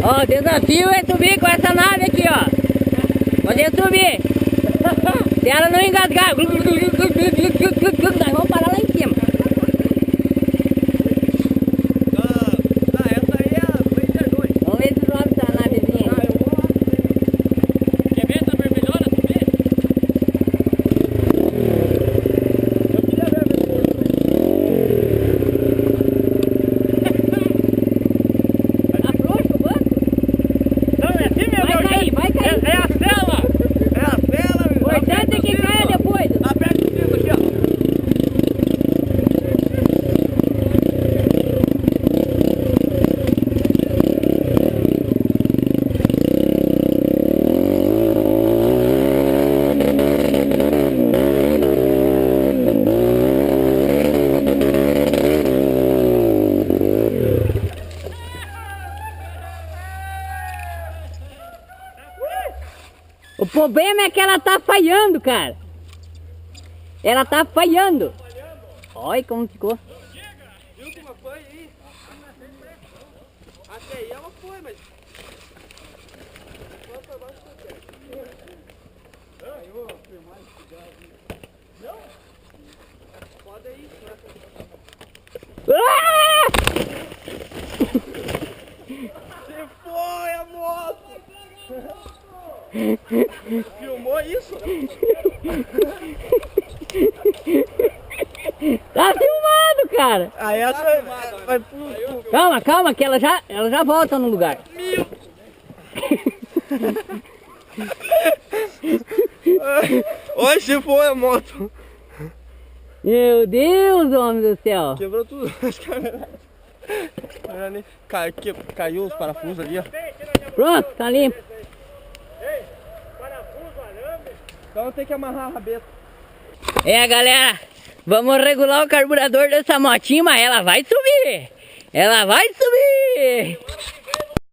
Ó, o desafio é subir com essa nave aqui, ó. Poder subir. Se ela não engasgar, nós vamos parar lá em cima. Essa aí é a Blazer 2. Vamos ver se sobe essa navezinha. Quer ver essa vermelhona subir? Eu queria ver a vermelhona. Afrouxa o banco? Não, é assim mesmo. Vai cair, vai cair. É a cela. É a cela. O importante é que caia depois. Aperta o cinto aqui, ó. O problema é que ela tá falhando, cara. Ela tá falhando. Olha como ficou. Viu como foi aí? Até aí ela foi, mas... Aí eu vou filmar esse gás. Não? Pode ir. Ah! Se foi a moto! Filmou isso? Tá filmado, cara. Aí essa vai pro... Calma, calma, que ela já volta no lugar. Hoje foi a moto. Meu Deus, homem do céu. Quebrou tudo as câmeras. Caiu os parafusos ali, ó. Pronto, tá limpo. Então tem que amarrar a rabeta. É, galera, vamos regular o carburador dessa motinha, mas ela vai subir. Ela vai subir.